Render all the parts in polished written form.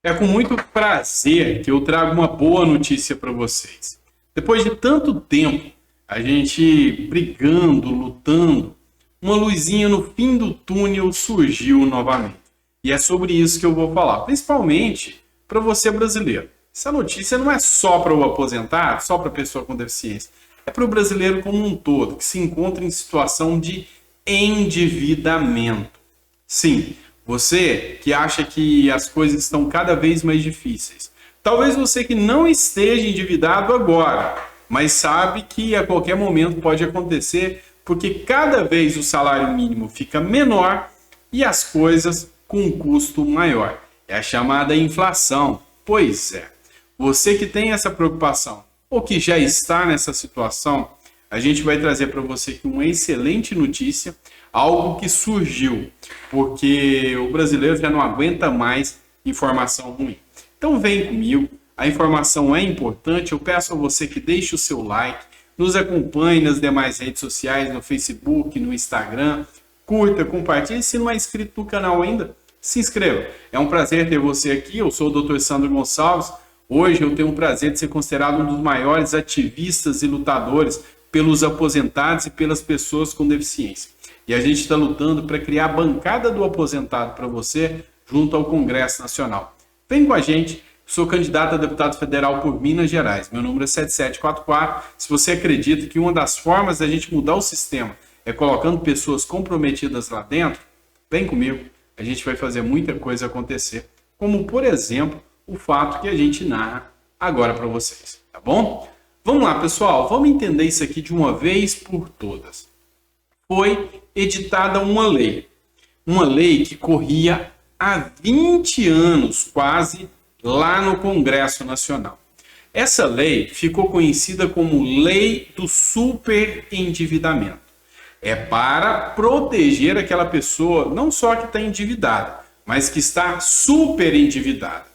É com muito prazer que eu trago uma boa notícia para vocês. Depois de tanto tempo, a gente brigando, lutando, uma luzinha no fim do túnel surgiu novamente. E é sobre isso que eu vou falar, principalmente para você brasileiro. Essa notícia não é só para o aposentado, só para a pessoa com deficiência. É para o brasileiro como um todo, que se encontra em situação de endividamento. Sim, você que acha que as coisas estão cada vez mais difíceis. Talvez você que não esteja endividado agora, mas sabe que a qualquer momento pode acontecer, porque cada vez o salário mínimo fica menor e as coisas com um custo maior. É a chamada inflação. Pois é, você que tem essa preocupação ou que já está nessa situação, a gente vai trazer para você aqui uma excelente notícia, algo que surgiu, porque o brasileiro já não aguenta mais informação ruim. Então vem comigo, a informação é importante, eu peço a você que deixe o seu like, nos acompanhe nas demais redes sociais, no Facebook, no Instagram, curta, compartilhe, se não é inscrito no canal ainda, se inscreva. É um prazer ter você aqui, eu sou o Dr. Sandro Gonçalves, hoje eu tenho o prazer de ser considerado um dos maiores ativistas e lutadores pelos aposentados e pelas pessoas com deficiência. E a gente está lutando para criar a bancada do aposentado para você junto ao Congresso Nacional. Vem com a gente, sou candidato a deputado federal por Minas Gerais. Meu número é 7744. Se você acredita que uma das formas da gente mudar o sistema é colocando pessoas comprometidas lá dentro, vem comigo. A gente vai fazer muita coisa acontecer. Como, por exemplo, o fato que a gente narra agora para vocês. Tá bom? Vamos lá, pessoal. Vamos entender isso aqui de uma vez por todas. Foi editada uma lei que corria há 20 anos quase lá no Congresso Nacional. Essa lei ficou conhecida como Lei do Superendividamento. É para proteger aquela pessoa não só que está endividada, mas que está superendividada.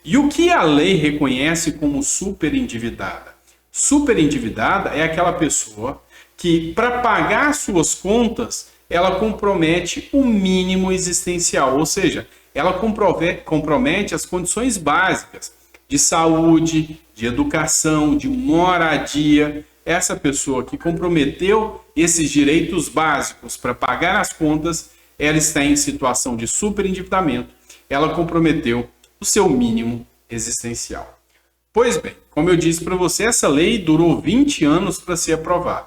E o que a lei reconhece como superendividada? Superendividada é aquela pessoa que, para pagar suas contas, ela compromete o mínimo existencial, ou seja, ela compromete as condições básicas de saúde, de educação, de moradia. Essa pessoa que comprometeu esses direitos básicos para pagar as contas, ela está em situação de superendividamento, ela comprometeu o seu mínimo existencial. Pois bem, como eu disse para você, essa lei durou 20 anos para ser aprovada.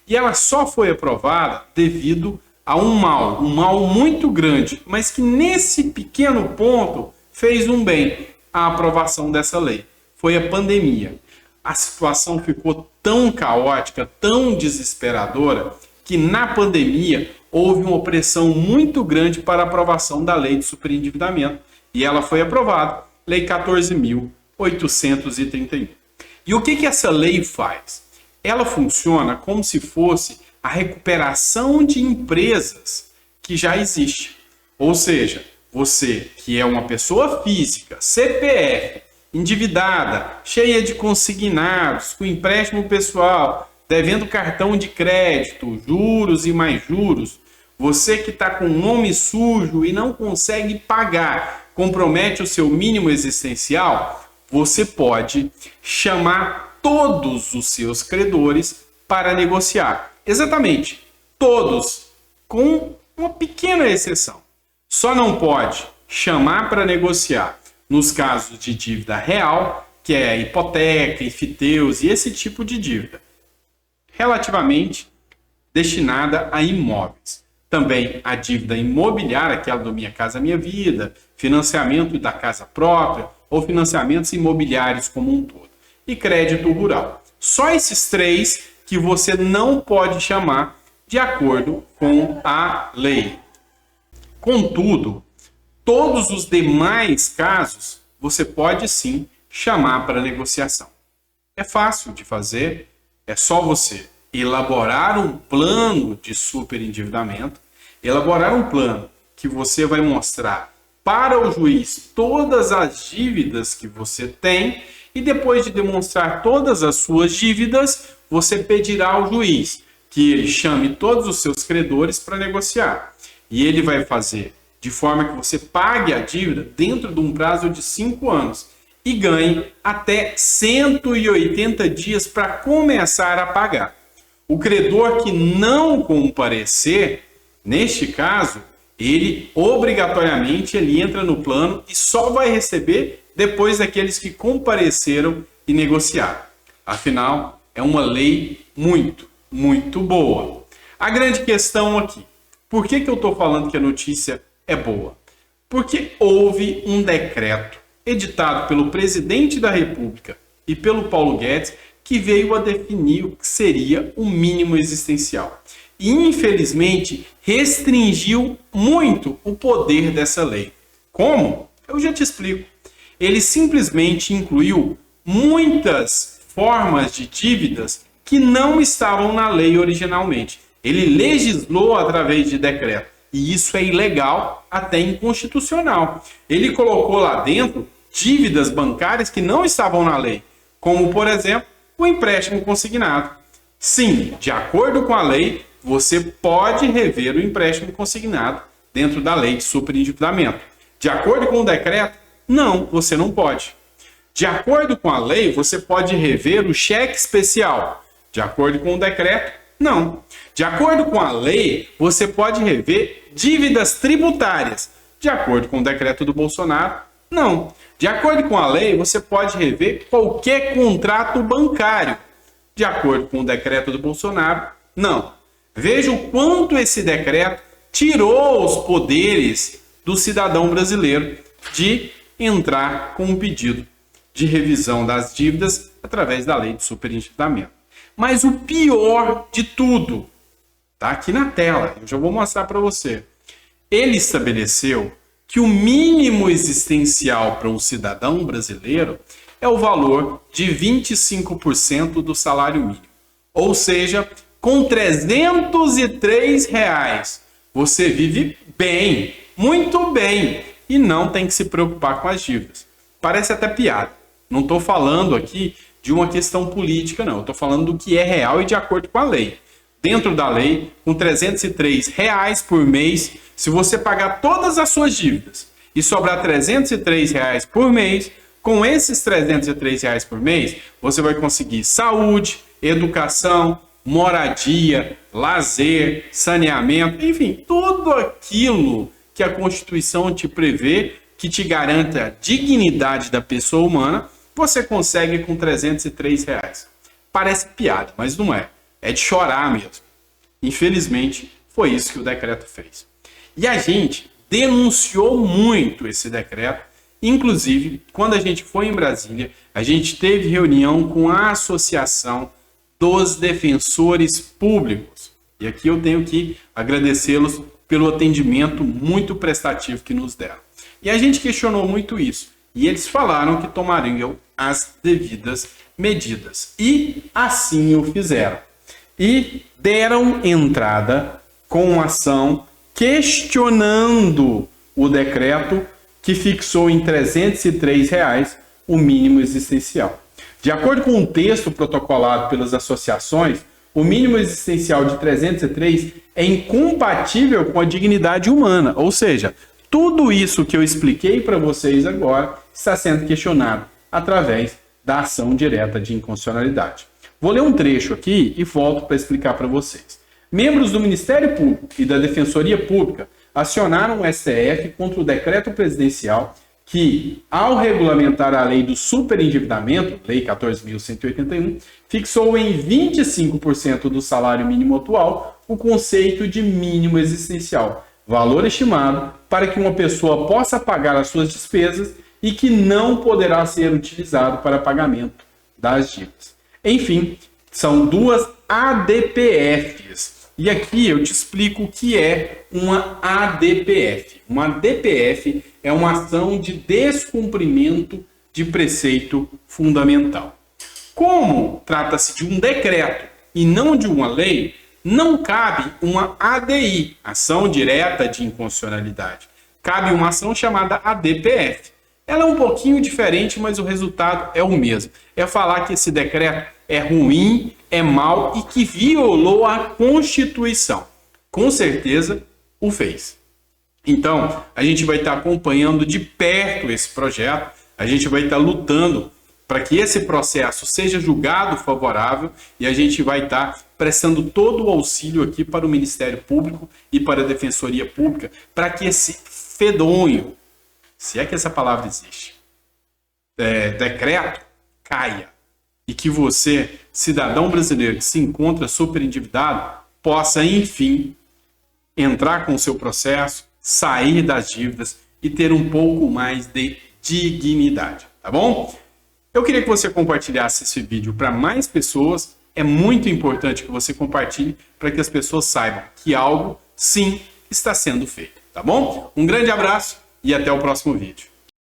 E ela só foi aprovada devido a um mal muito grande, mas que nesse pequeno ponto fez um bem, a aprovação dessa lei. Foi a pandemia. A situação ficou tão caótica, tão desesperadora, que na pandemia houve uma pressão muito grande para a aprovação da lei de superendividamento. E ela foi aprovada, Lei 14.831. E o que essa lei faz? Ela funciona como se fosse a recuperação de empresas que já existem. Ou seja, você que é uma pessoa física, CPF, endividada, cheia de consignados, com empréstimo pessoal, devendo cartão de crédito, juros e mais juros, você que está com nome sujo e não consegue pagar, compromete o seu mínimo existencial, você pode chamar todos os seus credores para negociar. Exatamente, todos, com uma pequena exceção. Só não pode chamar para negociar nos casos de dívida real, que é a hipoteca, enfiteus e esse tipo de dívida, relativamente destinada a imóveis. Também a dívida imobiliária, aquela do Minha Casa Minha Vida, financiamento da casa própria ou financiamentos imobiliários como um todo. E crédito rural. Só esses três que você não pode chamar de acordo com a lei. Contudo, todos os demais casos você pode sim chamar para negociação. É fácil de fazer, é só você elaborar um plano de superendividamento, elaborar um plano que você vai mostrar para o juiz todas as dívidas que você tem e depois de demonstrar todas as suas dívidas, você pedirá ao juiz que ele chame todos os seus credores para negociar. E ele vai fazer de forma que você pague a dívida dentro de um prazo de 5 anos e ganhe até 180 dias para começar a pagar. O credor que não comparecer, neste caso, ele obrigatoriamente entra no plano e só vai receber depois daqueles que compareceram e negociaram. Afinal, é uma lei muito, muito boa. A grande questão aqui, por que eu estou falando que a notícia é boa? Porque houve um decreto editado pelo presidente da República e pelo Paulo Guedes que veio a definir o que seria o mínimo existencial. E, infelizmente, restringiu muito o poder dessa lei. Como? Eu já te explico. Ele simplesmente incluiu muitas formas de dívidas que não estavam na lei originalmente. Ele legislou através de decreto. E isso é ilegal, até inconstitucional. Ele colocou lá dentro dívidas bancárias que não estavam na lei. Como, por exemplo, o empréstimo consignado. Sim, de acordo com a lei, você pode rever o empréstimo consignado dentro da lei de superendividamento. De acordo com o decreto, não, você não pode. De acordo com a lei, você pode rever o cheque especial. De acordo com o decreto, não. De acordo com a lei, você pode rever dívidas tributárias. De acordo com o decreto do Bolsonaro, não. De acordo com a lei, você pode rever qualquer contrato bancário. De acordo com o decreto do Bolsonaro, não. Veja o quanto esse decreto tirou os poderes do cidadão brasileiro de entrar com um pedido de revisão das dívidas através da lei de superendividamento. Mas o pior de tudo está aqui na tela, eu já vou mostrar para você. Ele estabeleceu que o mínimo existencial para um cidadão brasileiro é o valor de 25% do salário mínimo. Ou seja, com R$303, você vive bem, muito bem, e não tem que se preocupar com as dívidas. Parece até piada. Não estou falando aqui de uma questão política, não. Eu estou falando do que é real e de acordo com a lei. Dentro da lei, com R$303 por mês, se você pagar todas as suas dívidas e sobrar R$303 por mês, com esses R$303 por mês, você vai conseguir saúde, educação, moradia, lazer, saneamento, enfim, tudo aquilo que a Constituição te prevê, que te garante a dignidade da pessoa humana, você consegue com R$303. Parece piada, mas não é. É de chorar mesmo. Infelizmente, foi isso que o decreto fez. E a gente denunciou muito esse decreto. Inclusive, quando a gente foi em Brasília, a gente teve reunião com a Associação dos Defensores Públicos. E aqui eu tenho que agradecê-los pelo atendimento muito prestativo que nos deram. E a gente questionou muito isso. E eles falaram que tomariam as devidas medidas. E assim o fizeram. E deram entrada com ação questionando o decreto que fixou em R$303 o mínimo existencial. De acordo com um texto protocolado pelas associações, o mínimo existencial de 303 é incompatível com a dignidade humana. Ou seja, tudo isso que eu expliquei para vocês agora está sendo questionado através da ação direta de inconstitucionalidade. Vou ler um trecho aqui e volto para explicar para vocês. Membros do Ministério Público e da Defensoria Pública acionaram o STF contra o decreto presidencial que, ao regulamentar a lei do superendividamento, Lei 14.181, fixou em 25% do salário mínimo atual o conceito de mínimo existencial, valor estimado para que uma pessoa possa pagar as suas despesas e que não poderá ser utilizado para pagamento das dívidas. Enfim, são duas ADPFs. E aqui eu te explico o que é uma ADPF. Uma ADPF é uma ação de descumprimento de preceito fundamental. Como trata-se de um decreto e não de uma lei, não cabe uma ADI, ação direta de inconstitucionalidade. Cabe uma ação chamada ADPF. Ela é um pouquinho diferente, mas o resultado é o mesmo. É falar que esse decreto é ruim, é mau e que violou a Constituição. Com certeza o fez. Então, a gente vai estar acompanhando de perto esse projeto, a gente vai estar lutando para que esse processo seja julgado favorável e a gente vai estar prestando todo o auxílio aqui para o Ministério Público e para a Defensoria Pública, para que esse fedonho, se é que essa palavra existe, decreto, caia. E que você, cidadão brasileiro que se encontra super endividado, possa, enfim, entrar com o seu processo, sair das dívidas e ter um pouco mais de dignidade, tá bom? Eu queria que você compartilhasse esse vídeo para mais pessoas. É muito importante que você compartilhe para que as pessoas saibam que algo, sim, está sendo feito, tá bom? Um grande abraço e até o próximo vídeo.